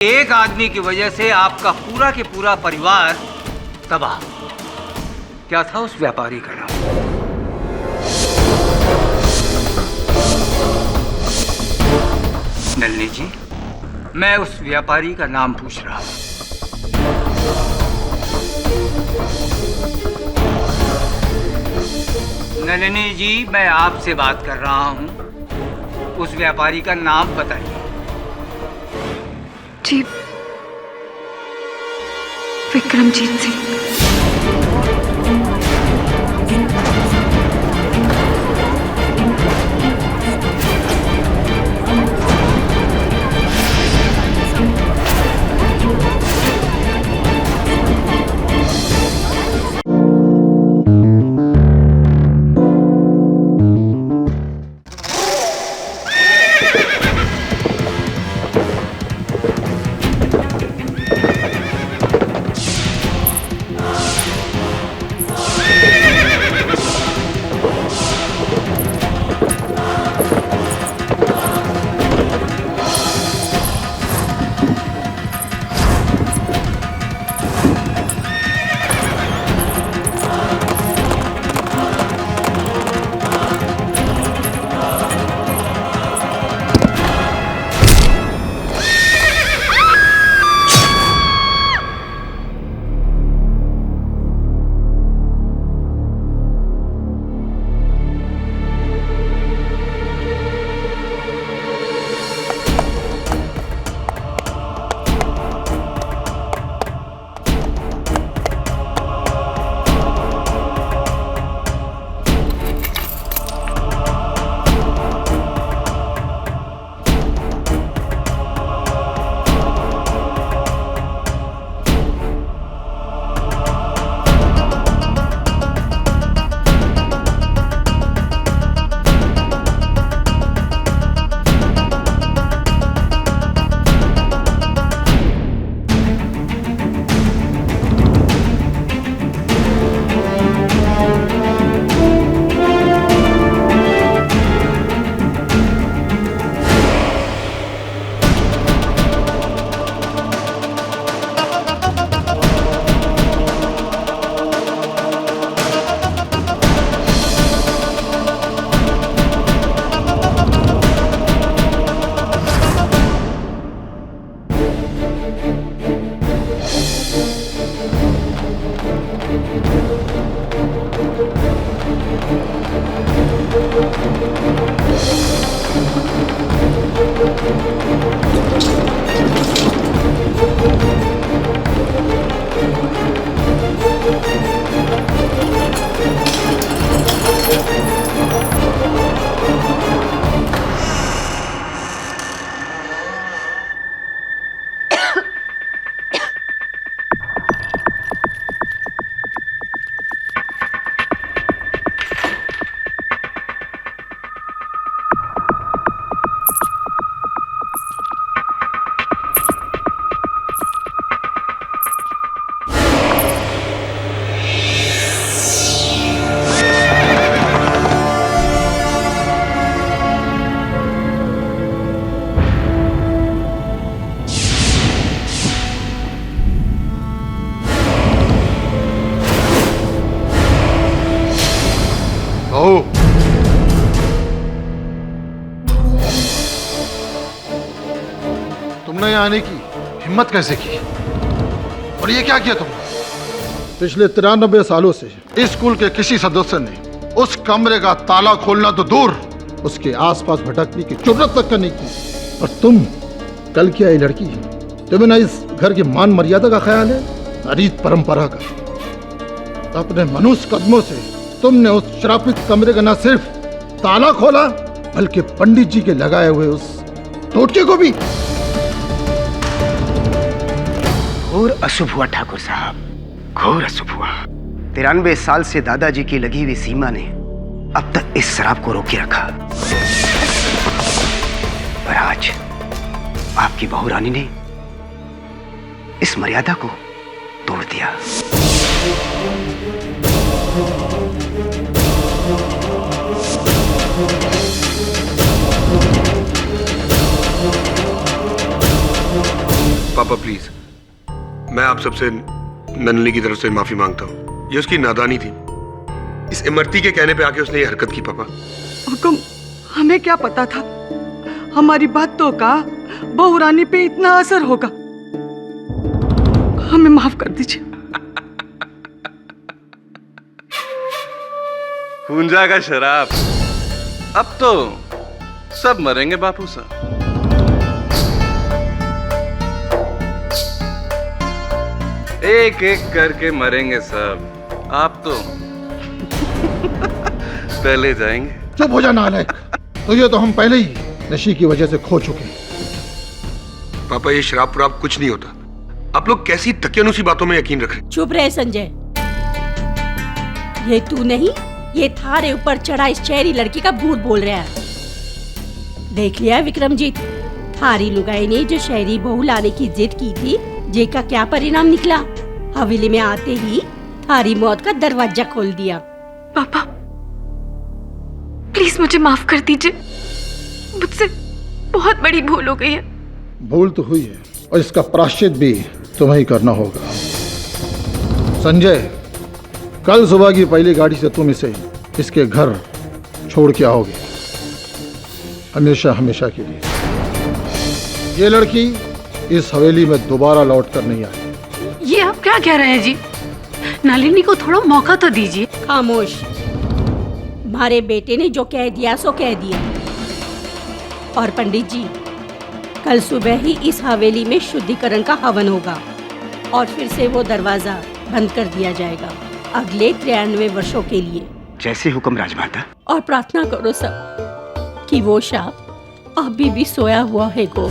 एक आदमी की वजह से आपका पूरा के पूरा परिवार तबाह। क्या था उस व्यापारी का नाम? नलिनी जी, मैं उस व्यापारी का नाम पूछ रहा हूं। नलिनी जी, मैं आपसे बात कर रहा हूं। उस व्यापारी का नाम बताइए। जी, विक्रमजीत सिंह। तुमने यहाँ आने की हिम्मत कैसे की? और ये क्या किया तुमने? पिछले 93 सालों से इस स्कूल के किसी सदस्य ने उस कमरे का ताला खोलना तो दूर, उसके आसपास भटकने की जरूरत तक नहीं की। और तुम कल की आई लड़की, तुम्हें ना इस घर की मान मर्यादा का ख्याल है, ना रीत परंपरा का। अपने मनुष्य कदमों से तुमने उस श्रापित कमरे का न सिर्फ ताला खोला, बल्कि पंडित जी के लगाए हुए उस टोटके को भी। घोर अशुभ हुआ ठाकुर साहब, घोर अशुभ हुआ। 93 साल से दादाजी की लगी हुई सीमा ने अब तक इस शराब को रोके रखा, पर आज आपकी बहू रानी ने इस मर्यादा को तोड़ दिया। पापा प्लीज, मैं आप सबसे नन्ही की तरफ से माफी मांगता हूँ। ये उसकी नादानी थी। इस इमरती के कहने पे आके उसने ये हरकत की। पापा हुकुम, हमें क्या पता था हमारी बातों का बहू रानी पे इतना असर होगा। हमें माफ कर दीजिए। पूंजा का शराब, अब तो सब मरेंगे बापू साहब। एक एक करके मरेंगे सब, आप तो पहले जाएंगे। चुप हो जा नालायक, तुझे तो हम पहले ही नशे की वजह से खो चुके हैं। पापा ये शराब पुराब कुछ नहीं होता। आप लोग कैसी तकियानुसी बातों में यकीन रख रहे हैं। चुप रहे संजय, ये तू नहीं, ये थारे ऊपर चढ़ा इस शहरी लड़की का भूत बोल रहा है। देख लिया विक्रमजीत, थारी लुगाई ने जो शहरी बहू लाने की जिद की थी, जे का क्या परिणाम निकला। हवेली में आते ही थारी मौत का दरवाजा खोल दिया। पापा प्लीज मुझे माफ कर दीजिए, मुझसे बहुत बड़ी भूल हो गई है। भूल तो हुई है और इसका प्रायश्चित भी तुम्हें ही करना होगा। संजय, कल सुबह की पहली गाड़ी से तुम इसे इसके घर छोड़ के आओगे, हमेशा हमेशा के लिए। ये लड़की इस हवेली में दोबारा लौट कर नहीं आएगी। ये आप क्या कह रहे हैं जी? नलिनी को थोड़ा मौका तो दीजिए। खामोश, हमारे बेटे ने जो कह दिया सो कह दिया। और पंडित जी, कल सुबह ही इस हवेली में शुद्धिकरण का हवन होगा और फिर से वो दरवाजा बंद कर दिया जाएगा अगले 93 वर्षों के लिए। जैसे हुक्म राजमाता। और प्रार्थना करो सब कि वो शाप अभी भी सोया हुआ है गो,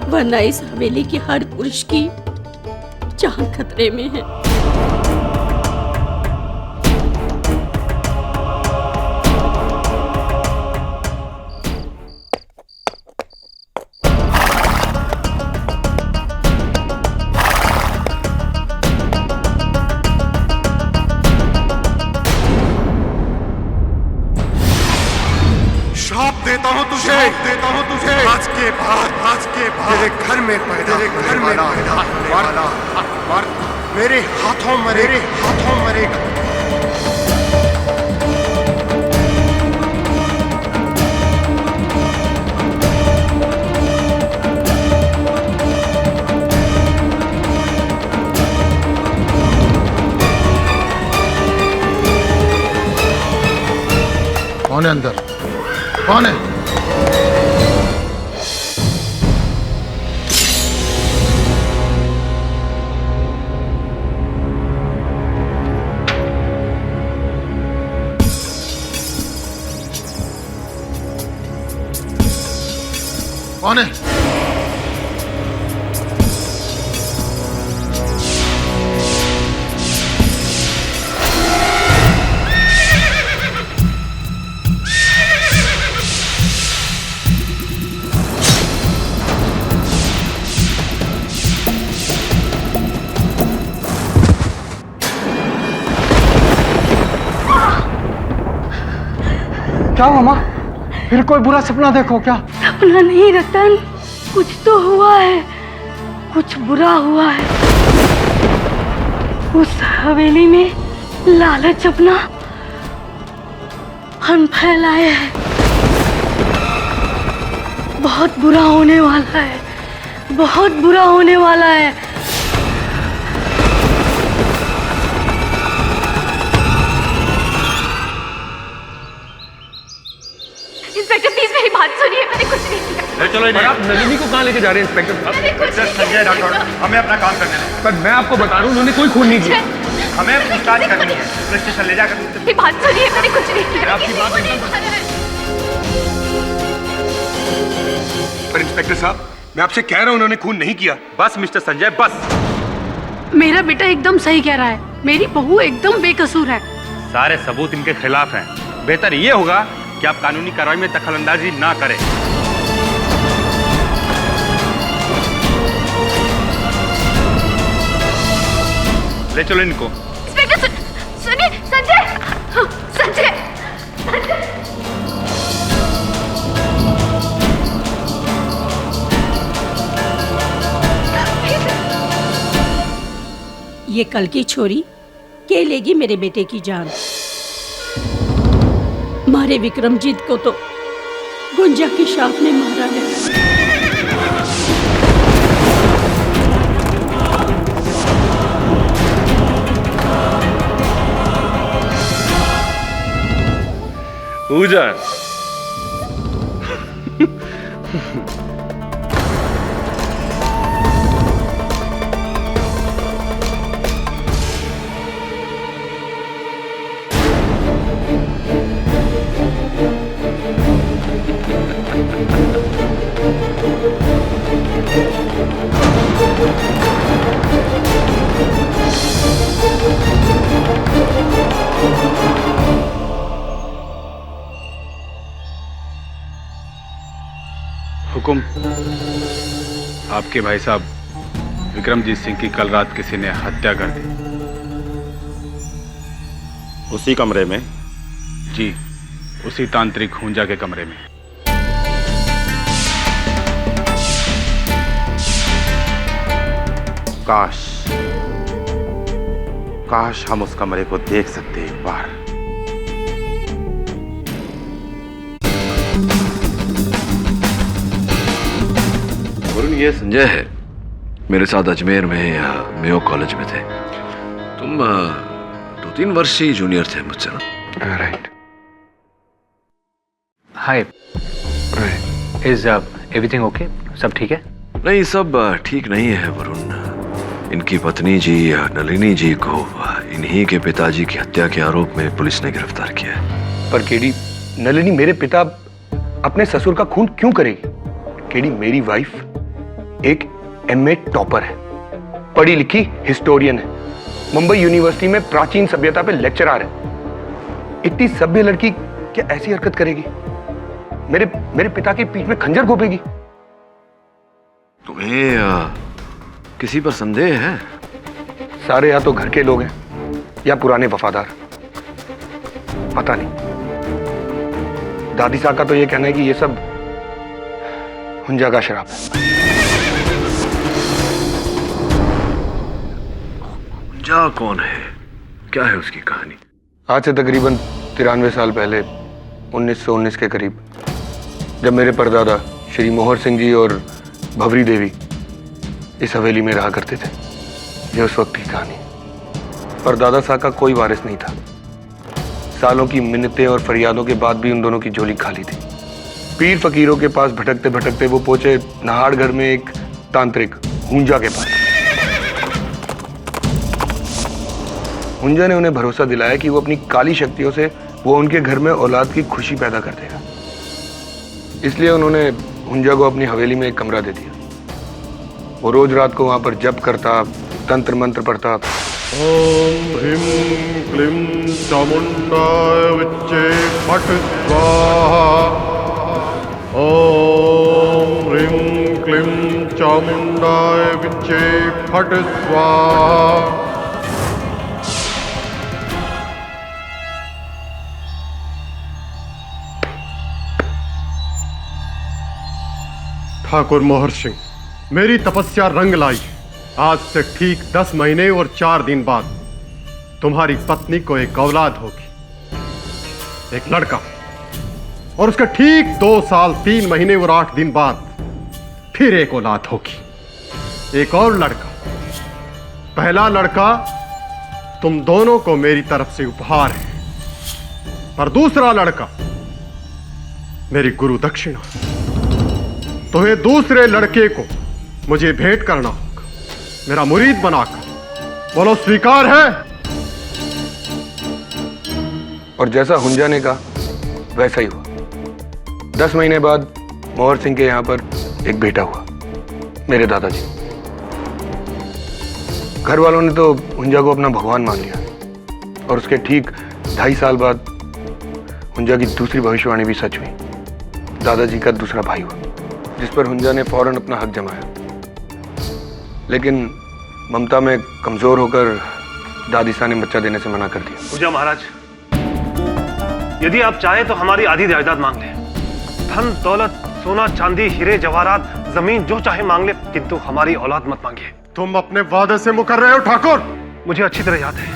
वरना इस हवेली के हर पुरुष की जान खतरे में है। देता हूँ तुझे आज के बाद तेरे घर में पैदा मेरे हाथों मरेगा। कौन है अंदर? कौन है? कौन है? क्या हुआ माँ? फिर कोई बुरा सपना देखो क्या? सपना नहीं रतन, कुछ तो हुआ है, कुछ बुरा हुआ है। उस हवेली में लालच अपना फन फैलाए है। बहुत बुरा होने वाला है, बहुत बुरा होने वाला है। इंस्पेक्टर प्लीज मेरी बात सुनिए, मैंने कुछ नहीं किया। चलो पर आप नलिनी को कहाँ लेके जा रहे हैं इंस्पेक्टर साहब? संजय राठौड़, हमें अपना काम करने दें। पर मैं आपको बता रहा हूँ, उन्होंने कोई खून नहीं किया। हमें पूछताछ करनी है, पुलिस स्टेशन ले जाकर। मेरी बात सुनिए, मैंने कुछ नहीं किया। आपकी बात एकदम। पर इंस्पेक्टर साहब, मैं आपसे कह रहा हूँ उन्होंने खून नहीं किया। बस मिस्टर संजय, बस। मेरा बेटा एकदम सही कह रहा है, मेरी बहू एकदम बेकसूर है। सारे सबूत इनके खिलाफ हैं। बेहतर ये होगा कि आप कानूनी कार्रवाई में दखलंदाजी ना करें। ले चलो इनको। इंस्पेक्टर सुनिए, संजय, संजय, संजय। ये कल की छोरी के लेगी मेरे बेटे की जान। मारे विक्रमजीत को तो गुंजा की शाप ने मारा है। पूजा हुकुम, आपके भाई साहब विक्रमजीत सिंह की कल रात किसी ने हत्या कर दी। उसी कमरे में? जी, उसी तांत्रिक हुंजा के कमरे में। काश हम उस कमरे को देख सकते एक बार। वरुण, ये संजय है, मेरे साथ अजमेर में या मेयो कॉलेज में थे। तुम 2-3 वर्ष ही जूनियर थे मुझसे ना? Right. Hi, is everything okay? सब ठीक है? नहीं, सब ठीक नहीं है वरुण। इनकी पत्नी जी नलिनी जी को इन्हीं के पिताजी की हत्या के आरोप में पुलिस ने गिरफ्तार किया है। पर केडी, नलिनी मेरे पिता अपने ससुर का खून क्यों करेगी? केडी, मेरी वाइफ एक MA टॉपर है, पढ़ी लिखी हिस्टोरियन है, मुंबई यूनिवर्सिटी में प्राचीन सभ्यता पे लेक्चरर है। इतनी सभ्य लड़की क्या ऐसी हरकत करेगी? मेरे पिता की पीठ में खंजर घोपेगी? तुम्हें किसी पर संदेह है? सारे या तो घर के लोग हैं या पुराने वफादार, पता नहीं। दादी साहब का तो ये कहना है कि ये सब हुंजा का शराब है। हुंजा कौन है? क्या है उसकी कहानी? आज से तकरीबन 93 साल पहले 1919 के करीब, जब मेरे परदादा श्री मोहर सिंह जी और भवरी देवी इस हवेली में रहा करते थे, ये उस वक्त की कहानी। परदादा साहब का कोई वारिस नहीं था। सालों की मिन्नतें और फरियादों के बाद भी उन दोनों की झोली खाली थी। पीर फकीरों के पास भटकते भटकते वो पहुंचे नहाड़ घर में एक तांत्रिक हुंजा के पास। हुंजा ने उन्हें भरोसा दिलाया कि वो अपनी काली शक्तियों से वो उनके घर में औलाद की खुशी पैदा कर देगा। इसलिए उन्होंने हुंजा को अपनी हवेली में एक कमरा दे दिया। वो रोज रात को वहां पर जप करता, तंत्र मंत्र पढ़ता। ओम ह्रीं क्लीं चामुंडाय विच्चे फट स्वाहा। ओम ह्रीं क्लीं चामुंडाय विच्चे फट स्वाहा। ठाकुर मोहर सिंह, मेरी तपस्या रंग लाई। आज से ठीक 10 महीने और 4 दिन बाद तुम्हारी पत्नी को एक औलाद होगी, एक लड़का। और उसके ठीक 2 साल 3 महीने और 8 दिन बाद फिर एक औलाद होगी, एक और लड़का। पहला लड़का तुम दोनों को मेरी तरफ से उपहार है, और दूसरा लड़का मेरी गुरु दक्षिणा। तुम्हें दूसरे लड़के को मुझे भेंट करना होगा, मेरा मुरीद बनाकर। बोलो, स्वीकार है? और जैसा हुंजा ने कहा वैसा ही हुआ। 10 महीने बाद मोहर सिंह के यहां पर एक बेटा हुआ, मेरे दादाजी। घर वालों ने तो हुंजा को अपना भगवान मान लिया, और उसके ठीक 2.5 साल बाद हुंजा की दूसरी भविष्यवाणी भी सच हुई। दादाजी का दूसरा भाई हुआ, जिस पर हुंजा ने फौरन अपना हक जमाया। लेकिन ममता में कमजोर होकर दादी साहब ने बच्चा देने से मना कर दिया। हुंजा महाराज, यदि आप चाहे तो हमारी आधी जायदाद मांग ले, धन दौलत, सोना चांदी, हीरे जवाहरात, जमीन जो चाहे मांग ले, किंतु हमारी औलाद मत मांगिए। तुम अपने वादे से मुकर रहे हो ठाकुर? मुझे अच्छी तरह याद है,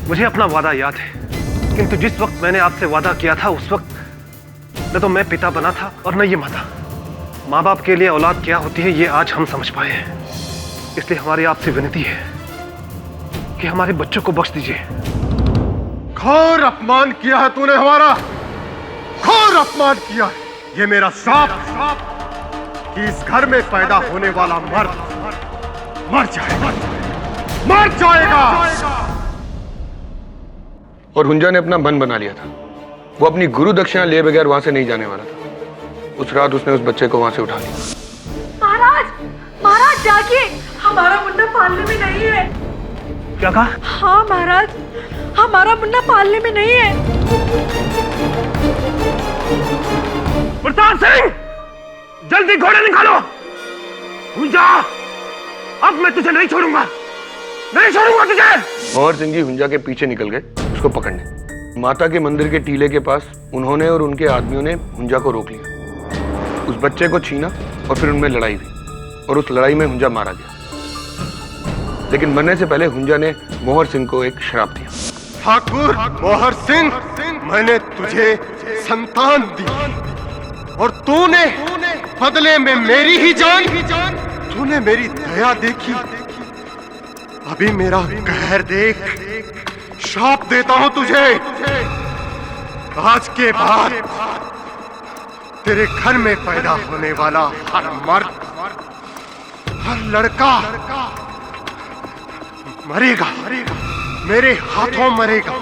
मुझे अपना वादा याद है। किंतु जिस वक्त मैंने आपसे वादा किया था उस वक्त न तो मैं पिता बना था और न ये माता। माँ बाप के लिए औलाद क्या होती है ये आज हम समझ पाए हैं। इसलिए हमारी आपसे विनती है कि हमारे बच्चों को बख्श दीजिए। घोर अपमान किया है तूने हमारा, घोर अपमान किया है। ये मेरा श्राप कि इस घर में पैदा होने वाला मर्द मर जाएगा, मर जाएगा। और हुंजा ने अपना मन बना लिया था। वो अपनी गुरु दक्षिणा लिए बगैर वहां से नहीं जाने वाला था। उस रात उसने उस बच्चे को वहां से उठा लिया। महाराज, महाराज जागिए, हमारा मुन्ना पालने में नहीं है। क्या कहा? हाँ महाराज, हमारा मुन्ना पालने में नहीं है। प्रताप सिंह, जल्दी घोड़े निकालो। हुंजा, अब मैं तुझे नहीं छोड़ूंगा, नहीं छोड़ूंगा तुझे। मोहर सिंह जी हुंजा के पीछे निकल गए उसको पकड़ने। माता के मंदिर के टीले के पास उन्होंने और उनके आदमियों ने हुंजा को रोक लिया। उस बच्चे को छीना और फिर उनमें लड़ाई हुई और उस लड़ाई में हुंजा मारा गया। लेकिन मरने से पहले हुंजा ने मोहर सिंह को एक श्राप दिया। ठाकुर मोहर सिंह, मैंने तुझे संतान दी और तूने बदले में मेरी ही जान, तूने मेरी दया देखी। अभी मेरा कहर देख, श्राप देता हूं तुझे। आज के बाद तेरे घर में पैदा होने वाला हर मर्द, हर लड़का मरेगा, मेरे हाथों मरेगा।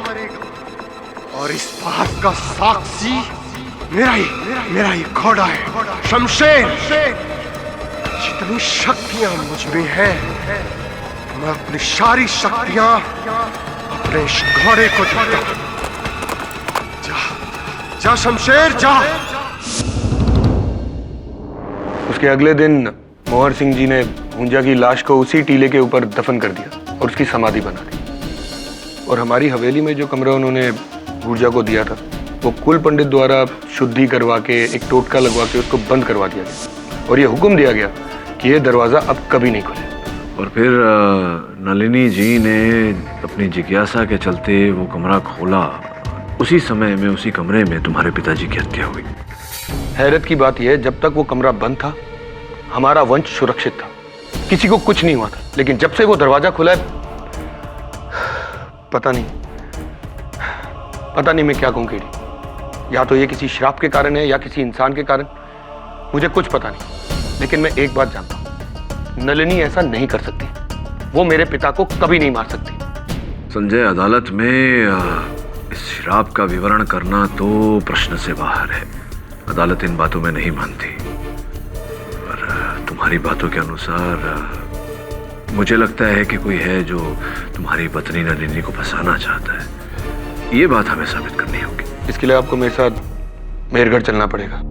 और इस बात का साक्षी मेरा ही घोड़ा है शमशेर। जितनी शक्तियां मुझ में हैं, मैं अपनी सारी शक्तियां अपने इस घोड़े को देता हूं। जा शमशेर जा। उसके अगले दिन मोहर सिंह जी ने हुंजा की लाश को उसी टीले के ऊपर दफन कर दिया और उसकी समाधि बना दी। और हमारी हवेली में जो कमरा उन्होंने हुंजा को दिया था वो कुल पंडित द्वारा शुद्धि करवा के एक टोटका लगवा के उसको बंद करवा दिया गया और ये हुक्म दिया गया कि ये दरवाजा अब कभी नहीं खुले। और फिर नलिनी जी ने अपनी जिज्ञासा के चलते वो कमरा खोला। उसी समय में उसी कमरे में तुम्हारे पिताजी की हत्या हुई। हैरत की बात यह है, जब तक वो कमरा बंद था हमारा वंश सुरक्षित था, किसी को कुछ नहीं हुआ था। लेकिन जब से वो दरवाजा खुला है, पता नहीं मैं क्या कहूं केडी। या तो ये किसी श्राप के कारण है या किसी इंसान के कारण, मुझे कुछ पता नहीं। लेकिन मैं एक बात जानता हूं, नलिनी ऐसा नहीं कर सकती। वो मेरे पिता को कभी नहीं मार सकती। संजय, अदालत में इस श्राप का विवरण करना तो प्रश्न से बाहर है। अदालत इन बातों में नहीं मानती। पर तुम्हारी बातों के अनुसार मुझे लगता है कि कोई है जो तुम्हारी पत्नी नलिनी को फंसाना चाहता है। ये बात हमें साबित करनी होगी। इसके लिए आपको मेरे साथ मेहरगढ़ चलना पड़ेगा।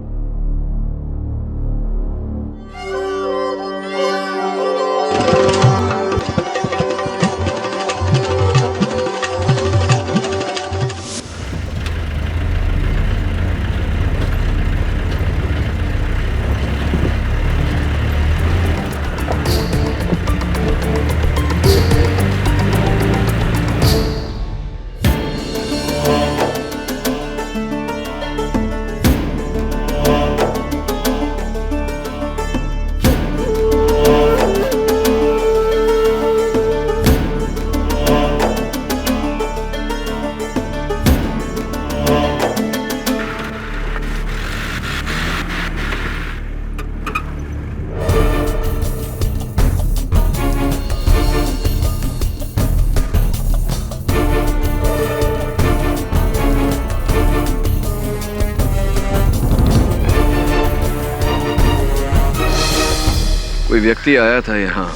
कोई व्यक्ति आया था यहाँ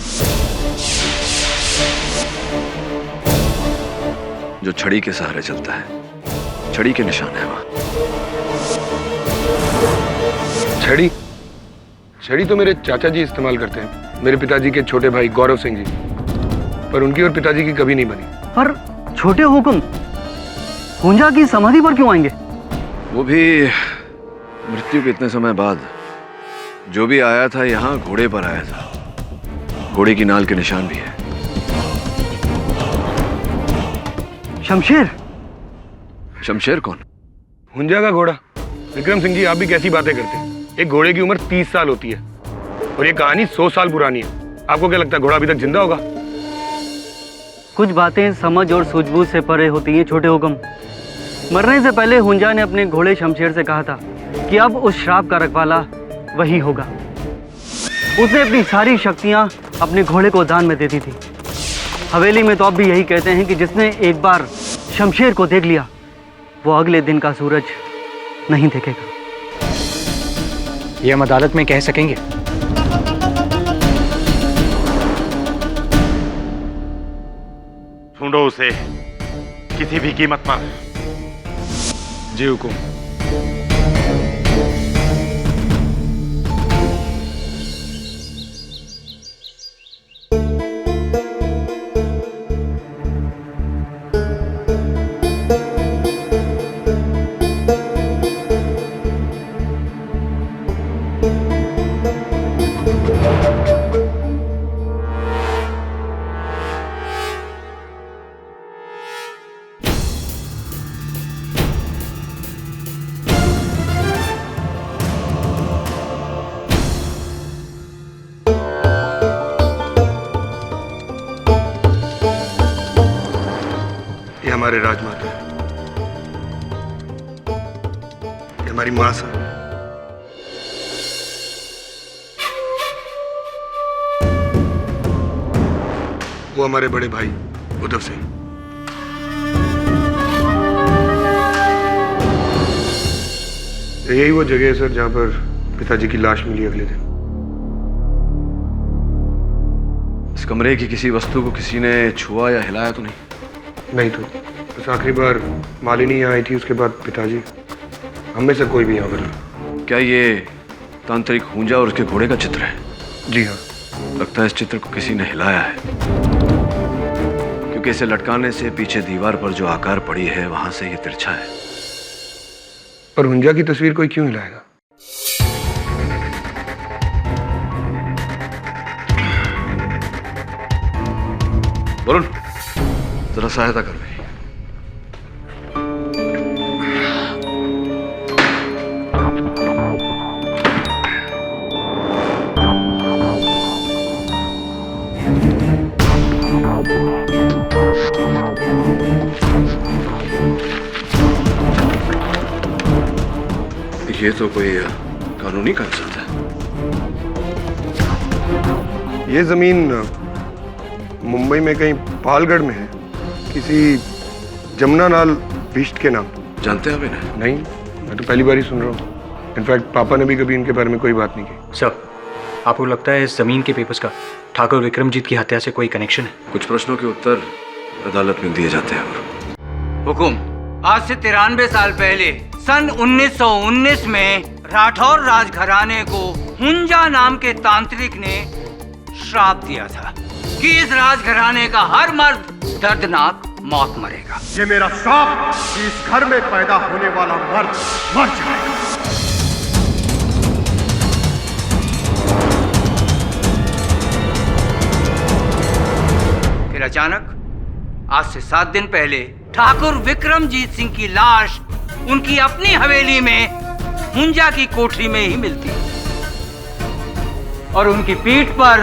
जो छड़ी के सहारे चलता है। छड़ी के निशान है वहां। छड़ी तो मेरे चाचा जी इस्तेमाल करते हैं, मेरे पिताजी के छोटे भाई गौरव सिंह जी। पर उनकी और पिताजी की कभी नहीं बनी। पर छोटे हुकुम हुंजा की समाधि पर क्यों आएंगे? वो भी मृत्यु के इतने समय बाद। जो भी आया था यहाँ घोड़े पर आया था। घोड़े की नाल के निशान भी है। शमशेर? शमशेर कौन? हुंजा का घोड़ा। विक्रम सिंह जी, आप भी कैसी बातें करते हैं? एक घोड़े की उम्र 30 साल होती है और ये कहानी 100 साल पुरानी है। आपको क्या लगता है घोड़ा अभी तक जिंदा होगा? कुछ बातें समझ और सूझबूझ से परे होती हैं छोटे हुक्म। मरने से पहले हुंजा ने अपने घोड़े शमशेर से कहा था कि अब उस श्राप का रखवाला वही होगा। उसने अपनी सारी शक्तियां अपने घोड़े को दान में दे दी थी। हवेली में तो अब भी यही कहते हैं कि जिसने एक बार शमशेर को देख लिया वो अगले दिन का सूरज नहीं देखेगा। ये हम अदालत में कह सकेंगे? ढूंढो उसे किसी भी कीमत पर। जी हुकुम। हमारे राजमाता, ये हमारी मां सा। वो हमारे बड़े भाई उद्धव सिंह। यही वो जगह है सर जहां पर पिताजी की लाश मिली अगले दिन। इस कमरे की किसी वस्तु को किसी ने छुआ या हिलाया तो नहीं? नहीं तो बस आखिरी बार मालिनी यहाँ आई थी, उसके बाद पिताजी। हम में से कोई भी यहाँ पर। क्या ये तांत्रिक हुंजा और उसके घोड़े का चित्र है? जी हाँ। लगता है इस चित्र को किसी ने हिलाया है, क्योंकि इसे लटकाने से पीछे दीवार पर जो आकार पड़ी है वहां से ये तिरछा है। पर हुंजा की तस्वीर कोई क्यों हिलाएगा? वरुण, जरा सहायता कर मेरी। ये तो कोई कानूनी कंसर्ट है। ये जमीन मुंबई में कहीं पालगढ़ में है, किसी जमुना लाल बिष्ट के नाम। जानते हैं आप इन्हें? नहीं, मैं तो पहली बार ही सुन रहा हूँ। इनफैक्ट पापा ने भी कभी इनके बारे में कोई बात नहीं की। सर, आपको लगता है इस जमीन के पेपर्स का ठाकुर विक्रमजीत की हत्या से कोई कनेक्शन है? कुछ प्रश्नों के उत्तर अदालत में दिए जाते हैं। हुकुम, आज से 93 साल पहले सन 1919 में राठौर राजघराने को हुंजा नाम के तांत्रिक ने श्राप दिया था कि इस राजघराने का हर मर्द दर्दनाक मौत मरेगा। ये मेरा श्राप कि इस घर में पैदा होने वाला मर्द मर जाएगा। फिर अचानक आज से 7 दिन पहले ठाकुर विक्रमजीत सिंह की लाश उनकी अपनी हवेली में हुंजा की कोठरी में ही मिलती और उनकी पीठ पर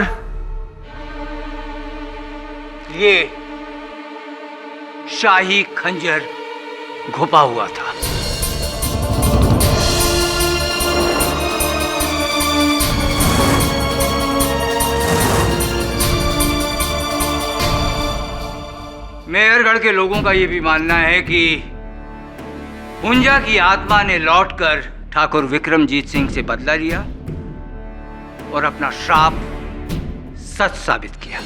ये शाही खंजर घुपा हुआ था। मेहरगढ़ के लोगों का यह भी मानना है कि हुंजा की आत्मा ने लौटकर ठाकुर विक्रमजीत सिंह से बदला लिया और अपना श्राप सच साबित किया।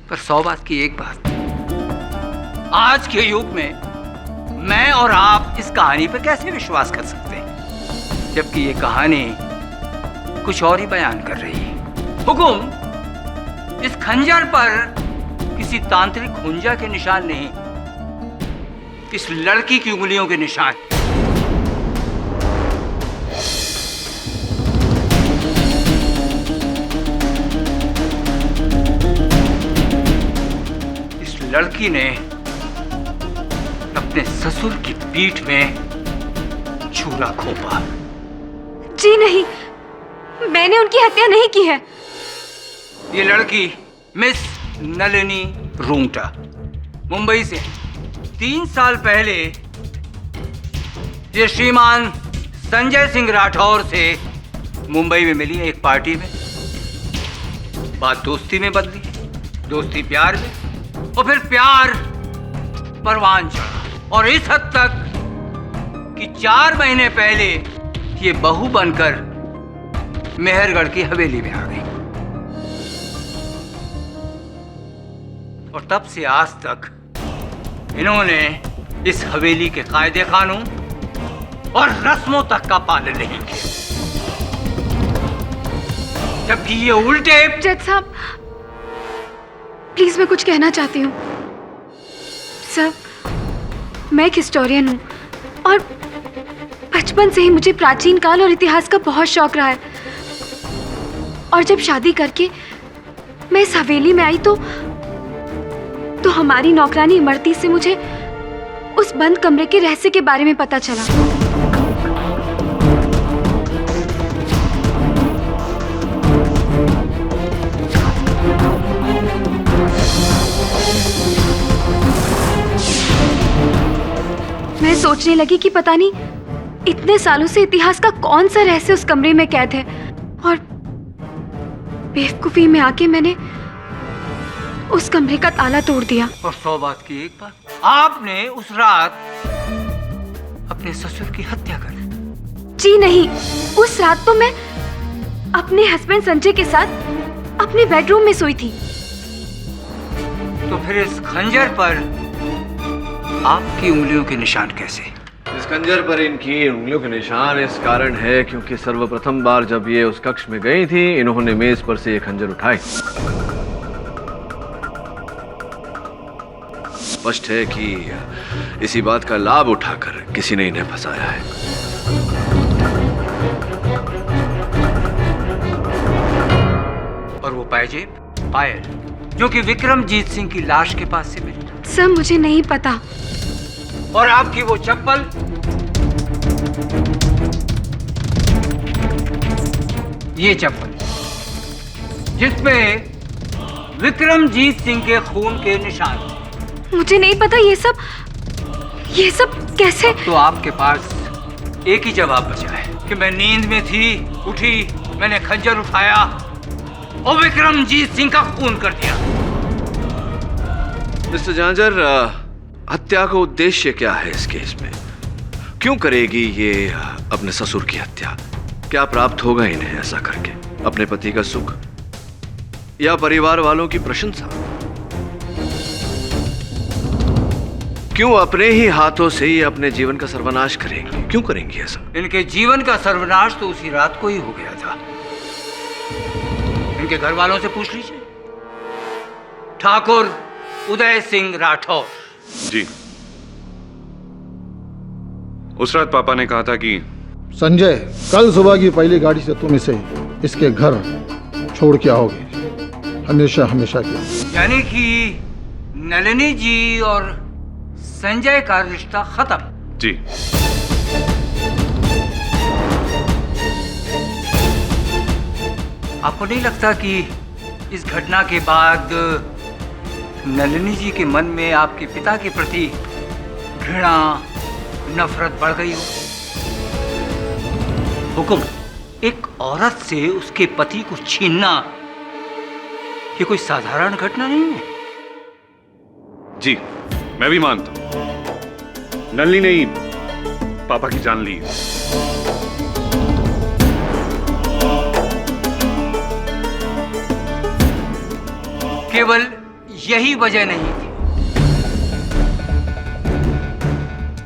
पर 100 बात की एक बात, आज के युग में मैं और आप इस कहानी पर कैसे विश्वास कर सकते हैं, जबकि ये कहानी कुछ और ही बयान कर रही है। हुकुम, इस खंजर पर किसी तांत्रिक हुंजा के निशान नहीं, इस लड़की की उंगलियों के निशान। इस लड़की ने अपने ससुर की पीठ में छुरा घोंपा। जी नहीं, मैंने उनकी हत्या नहीं की है। ये लड़की मिस नलिनी रूंगटा मुंबई से 3 साल पहले ये श्रीमान संजय सिंह राठौर से मुंबई में मिली एक पार्टी में। बात दोस्ती में बदली, दोस्ती प्यार में, और फिर प्यार परवान चढ़ा, और इस हद तक कि 4 महीने पहले ये बहू बनकर मेहरगढ़ की हवेली में आ गई। और तब से आज तक इन्होंने इस हवेली के कायदे कानून और रस्मों तक का पालन नहीं किया, जबकि ये उल्टे। जज साहब, प्लीज मैं कुछ कहना चाहती हूँ। सर, मैं एक हिस्टोरियन हूँ और बचपन से ही मुझे प्राचीन काल और इतिहास का बहुत शौक रहा है। और जब शादी करके मैं इस हवेली में आई तो हमारी नौकरानी इमरती से मुझे उस बंद कमरे के रहस्य के बारे में पता चला। मैं सोचने लगी कि पता नहीं इतने सालों से इतिहास का कौन सा रहस्य उस कमरे में कैद है, और बेवकूफी में आके मैंने उस कमरे का ताला तोड़ दिया। और 100 बात की एक बात, आपने उस रात अपने ससुर की हत्या कर दी। जी नहीं, उस रात तो मैं अपने हस्बैंड संजय के साथ अपने बेडरूम में सोई थी। तो फिर इस खंजर पर आपकी उंगलियों के निशान कैसे? इस खंजर पर इनकी उंगलियों के निशान इस कारण है क्योंकि सर्वप्रथम बार जब ये उस कक्ष में गई थी, इन्होंने मेज पर से ये खंजर उठाई। स्पष्ट है कि इसी बात का लाभ उठाकर किसी ने इन्हें फंसाया है। और वो पायल जो कि विक्रमजीत सिंह की लाश के पास से मिली। सर, मुझे नहीं पता। और आपकी वो चप्पल, ये चप्पल जिसपे विक्रमजीत सिंह के खून के निशान थे। मुझे नहीं पता ये सब कैसे। तो आपके पास एक ही जवाब बचा है कि मैं नींद में थी, उठी, मैंने खंजर उठाया और विक्रमजीत सिंह का खून कर दिया। मिस्टर झांझर, हत्या का उद्देश्य क्या है इस केस में? क्यों करेगी ये अपने ससुर की हत्या? क्या प्राप्त होगा इन्हें ऐसा करके? अपने पति का सुख या परिवार वालों की प्रशंसा? क्यों अपने ही हाथों से ही अपने जीवन का सर्वनाश करेंगी? क्यों करेंगी ऐसा? इनके जीवन का सर्वनाश तो उसी रात को ही हो गया था। इनके घर वालों से पूछ लीजिए। ठाकुर उदय सिंह राठौर। जी, उस रात पापा ने कहा था कि संजय, कल सुबह की पहली गाड़ी से तुम इसे इसके घर छोड़ के आओगे, हमेशा हमेशा के। यानी कि नलिनी जी और संजय का रिश्ता खत्म। जी, आपको नहीं लगता कि इस घटना के बाद नलिनी जी के मन में आपके पिता के प्रति घृणा, नफरत बढ़ गई हो? हुकुम, एक औरत से उसके पति को छीनना ये कोई साधारण घटना नहीं है। जी, मैं भी मानता हूं। नलिनी ने ही पापा की जान ली। केवल यही वजह नहीं थी,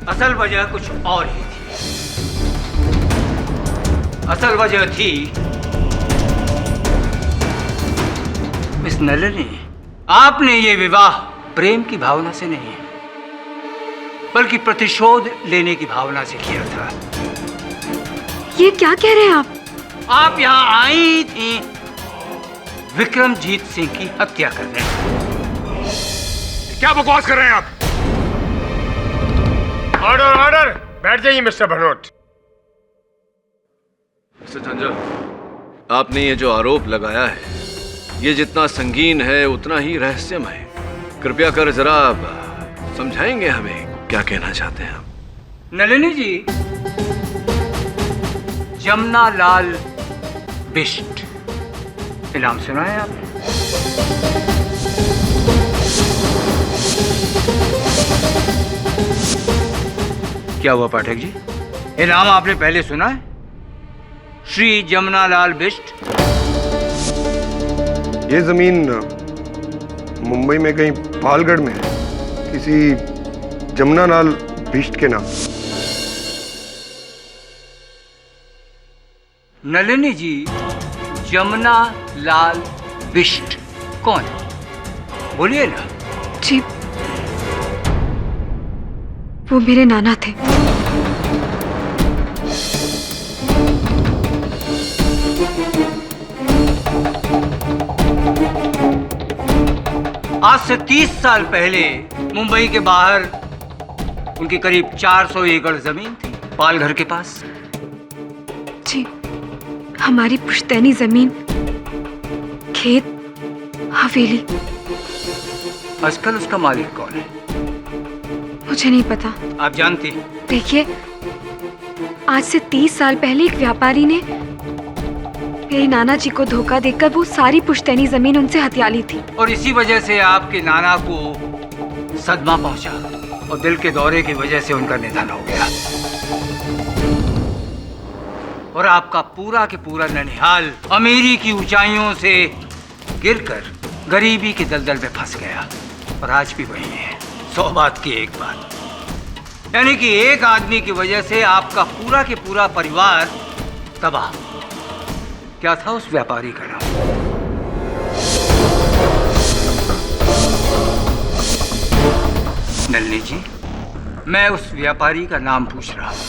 असल वजह कुछ और ही थी। असल वजह थी मिस नलिनी, आपने ये विवाह प्रेम की भावना से नहीं बल्कि प्रतिशोध लेने की भावना से किया था। ये क्या कह रहे हैं आप? आप यहाँ आई थी विक्रमजीत सिंह की हत्या करने। क्या बकवास कर रहे हैं आप? ऑर्डर ऑर्डर, बैठ जाइए मिस्टर भनोट। मिस्टर झंझर, आपने ये जो आरोप लगाया है ये जितना संगीन है उतना ही रहस्यमय है। कृपया कर जरा समझाएंगे हमें क्या कहना चाहते हैं आप? नलिनी जी, जमुना लाल बिष्ट ये नाम सुना है आपने? क्या हुआ पाठक जी, ये नाम आपने पहले सुना है? श्री जमुना लाल बिष्ट। ये जमीन मुंबई में कहीं पालगढ़ में है, किसी जमुना लाल बिष्ट के नाम। नलिनी जी, जमुना लाल बिष्ट कौन है? बोलिए ना। जी, वो मेरे नाना थे। आज से 30 साल पहले मुंबई के बाहर उनकी करीब 400 एकड़ जमीन थी, पालघर के पास। जी, हमारी पुश्तैनी जमीन, खेत, हवेली। आजकल उसका मालिक कौन है? मुझे नहीं पता। आप जानती? देखिए, आज से 30 साल पहले एक व्यापारी ने मेरे नाना जी को धोखा देकर वो सारी पुश्तैनी जमीन उनसे हथिया ली थी। और इसी वजह से आपके नाना को सदमा पहुंचा और दिल के दौरे की वजह से उनका निधन हो गया। और आपका पूरा के पूरा ननिहाल अमीरी की ऊंचाइयों से गिरकर गरीबी की दलदल में फंस गया। और आज भी वही है। 100 बात की एक बात, यानी कि एक आदमी की वजह से आपका पूरा के पूरा परिवार तबाह। क्या था उस व्यापारी का नाम? नलिनी जी, मैं उस व्यापारी का नाम पूछ रहा हूं।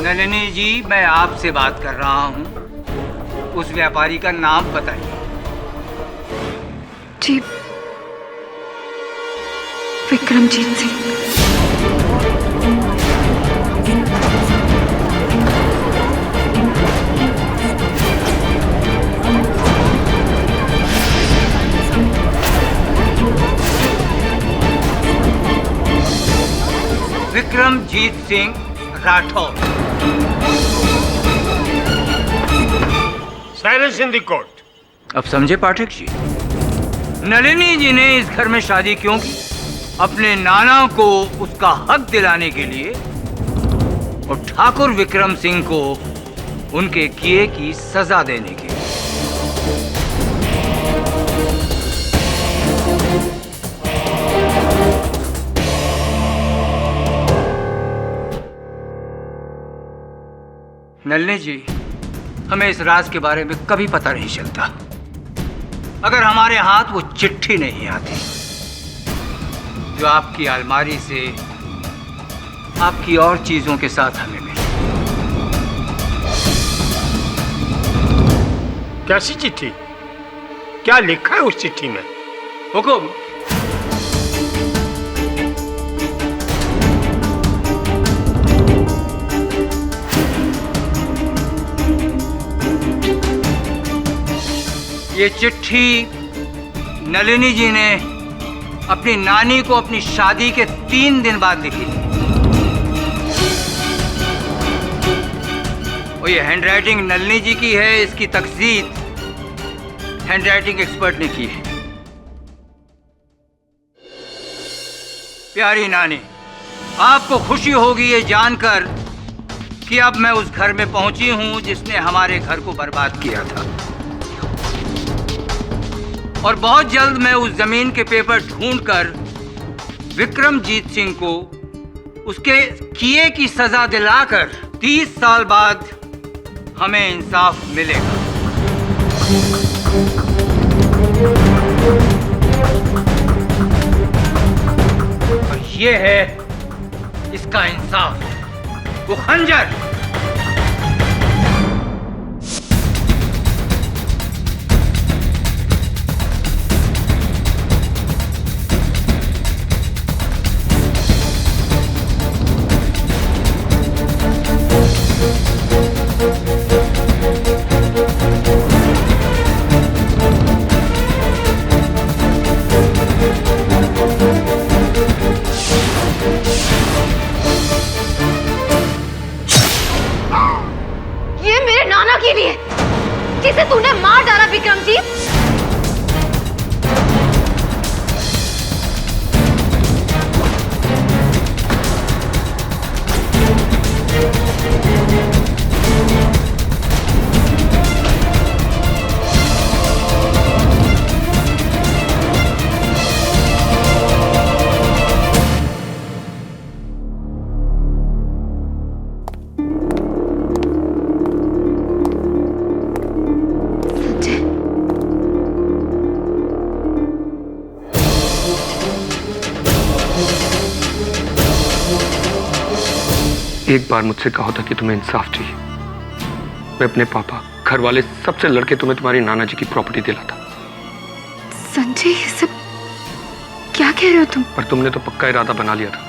नलिनी जी, मैं आपसे बात कर रहा हूं। उस व्यापारी का नाम बताइए। जी, Vikramjit Singh. Vikramjit Singh Rathore. Silence in the court. अब समझे पाठक जी, नलिनी जी ने इस घर में शादी क्यों की? अपने नाना को उसका हक दिलाने के लिए और ठाकुर विक्रम सिंह को उनके किए की सजा देने के लिए। नलिनी जी, हमें इस राज के बारे में कभी पता नहीं चलता अगर हमारे हाथ वो चिट्ठी नहीं आती जो आपकी अलमारी से आपकी और चीजों के साथ हमें मिली। कैसी चिट्ठी? क्या लिखा है उस चिट्ठी में? हुकुम। ये चिट्ठी नलिनी जी ने अपनी नानी को अपनी शादी के 3 दिन बाद लिखी थी। और ये हैंडराइटिंग नलिनी जी की है, इसकी तकसीद हैंडराइटिंग एक्सपर्ट ने की है। प्यारी नानी, आपको खुशी होगी ये जानकर कि अब मैं उस घर में पहुंची हूं जिसने हमारे घर को बर्बाद किया था। और बहुत जल्द मैं उस जमीन के पेपर ढूंढकर विक्रमजीत सिंह को उसके किए की सजा दिलाकर 30 साल बाद हमें इंसाफ मिलेगा। और ये है इसका इंसाफ, वो खंजर। एक बार मुझसे कहा था कि तुम्हें इंसाफ चाहिए। मैं अपने पापा, घर वाले सबसे लड़के तुम्हें तुम्हारी नाना जी की प्रॉपर्टी दिलाता। संजय, ये सब क्या कह रहे हो तुम? पर तुमने तो पक्का इरादा बना लिया था।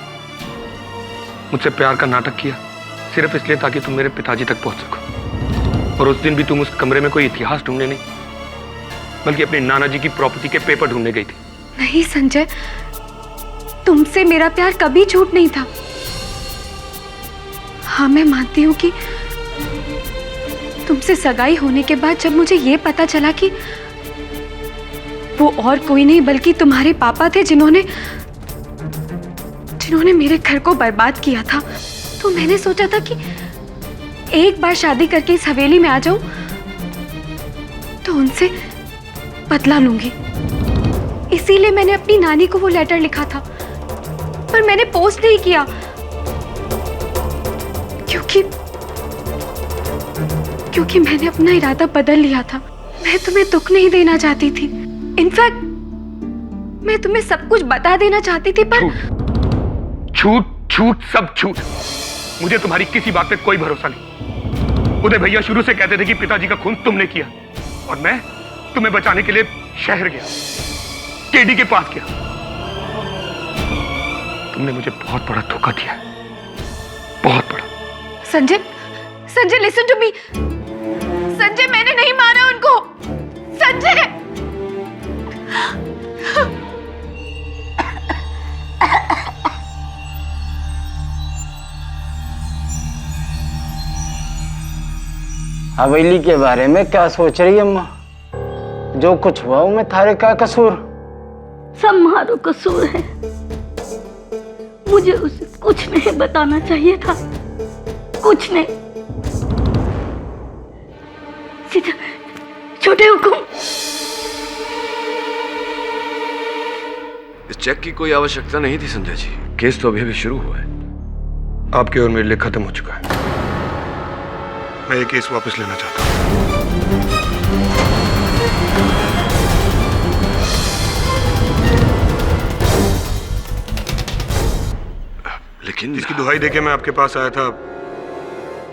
मुझसे प्यार का नाटक किया सिर्फ इसलिए ताकि तुम मेरे पिताजी तक पहुंच सको। और उस दिन भी तुम उस कमरे में कोई इतिहास ढूंढने नहीं, बल्कि अपनी नाना जी की प्रॉपर्टी के पेपर ढूंढने गई थी। नहीं संजय, तुमसे मेरा प्यार कभी झूठ नहीं था। हाँ, मैं मानती हूँ कि तुमसे सगाई होने के बाद जब मुझे ये पता चला कि वो और कोई नहीं बल्कि तुम्हारे पापा थे जिन्होंने मेरे घर को बर्बाद किया था, तो मैंने सोचा था कि एक बार शादी करके इस हवेली में आ जाऊं तो उनसे बदला लूंगी। इसीलिए मैंने अपनी नानी को वो लेटर लिखा था, पर मैंने पोस्ट नहीं किया क्योंकि मैंने अपना इरादा बदल लिया था। मैं तुम्हें दुख नहीं देना चाहती थी। इनफैक्ट मैं तुम्हें सब कुछ बता देना चाहती थी, पर झूठ झूठ सब झूठ। मुझे तुम्हारी किसी बात पे कोई भरोसा नहीं। उदय भैया शुरू से कहते थे कि पिताजी का खून तुमने किया, और मैं तुम्हें बचाने के लिए शहर गया, केडी के पास गया। तुमने मुझे बहुत बड़ा धोखा दिया, बहुत बड़ा। Sanjay listen to me. Sanjay, मैंने नहीं मारा उनको। संजय, हवेली के बारे में क्या सोच रही है अम्मा? जो कुछ हुआ में थारे का कसूर? सब मारो कसूर है। मुझे उसे कुछ नहीं बताना चाहिए था, कुछ नहीं। सीधा छोटे हुकुम। इस चेक की कोई आवश्यकता नहीं थी संजय जी। केस तो अभी शुरू हुआ है। आपके और मेरे लिए खत्म हो चुका है। मैं ये केस वापस लेना चाहता हूँ। लेकिन जिसकी दुहाई देके मैं आपके पास आया था,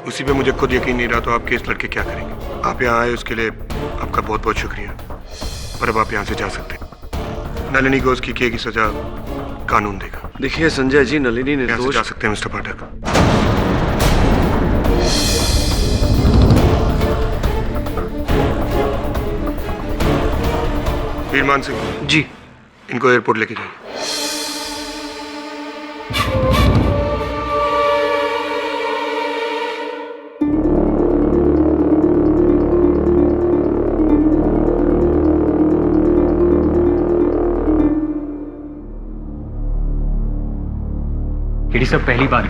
उसी पे मुझे खुद यकीन नहीं रहा, तो आप केस लड़के क्या करेंगे? आप यहाँ आए उसके लिए आपका बहुत बहुत शुक्रिया, पर अब आप यहाँ से जा सकते हैं। नलिनी को उसकी किए की सजा कानून देगा। देखिए संजय जी, नलिनी निर्दोष। जा सकते हैं मिस्टर पाठक। वीरमान सिंह जी, इनको एयरपोर्ट लेके जाइए। केडी साहब, पहली बार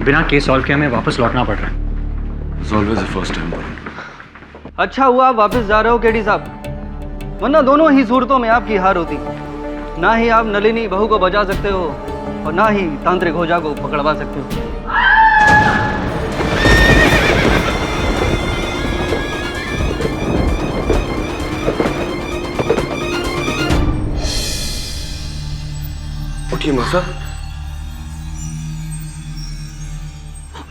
बिना केस सॉल्व किए हमें वापस लौटना पड़ रहा है। It's always the first time. अच्छा हुआ आप वापस जा रहे हो केडी साहब, वरना दोनों ही सूरतों में आपकी हार होती। ना ही आप नलिनी बहू को बचा सकते हो और ना ही तांत्रिक होजा को पकड़वा सकते हो। उठिए मौसा।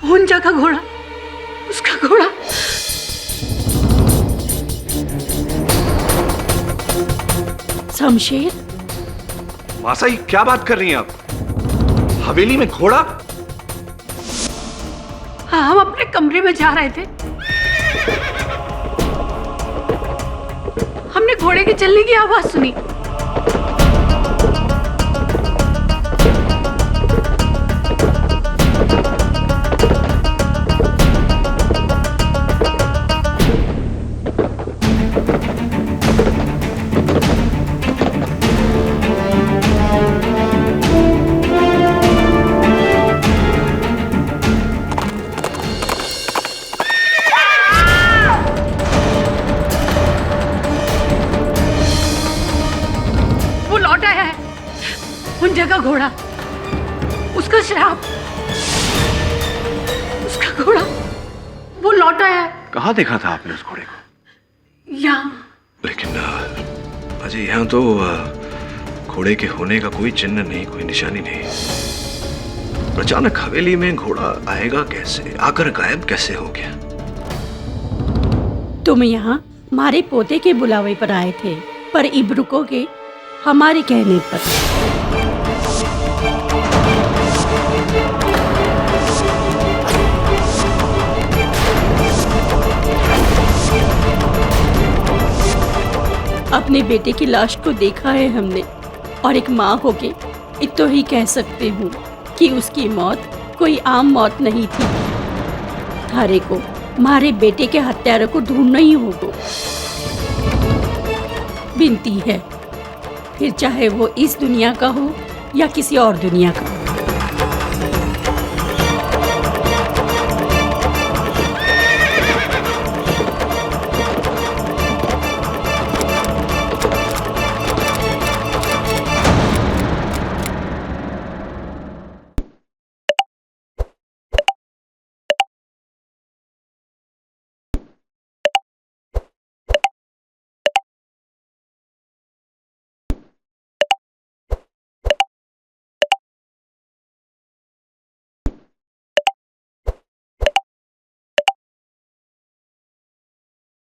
हुंजा का घोड़ा, उसका घोड़ा। शमशेर, मासाई, क्या बात कर रही हैं आप? हवेली में घोड़ा? हाँ, हम अपने कमरे में जा रहे थे, हमने घोड़े के चलने की आवाज सुनी। का घोड़ा, उसका श्राप, उसका घोड़ा, वो लौट आया है। कहाँ देखा था आपने उस घोड़े को? यहाँ। लेकिन अजय, यहाँ तो घोड़े के होने का कोई चिन्ह नहीं, कोई निशानी नहीं। अचानक हवेली में घोड़ा आएगा कैसे, आकर गायब कैसे हो गया? तुम यहाँ हमारे पोते के बुलावे पर आए थे, पर इब रुकोगे हमारे कहने पर। अपने बेटे की लाश को देखा है हमने, और एक माँ होके इतो ही कह सकते हूँ कि उसकी मौत कोई आम मौत नहीं थी। थारे को हमारे बेटे के हत्यारों को ढूंढना ही होगा। विनती है, फिर चाहे वो इस दुनिया का हो या किसी और दुनिया का।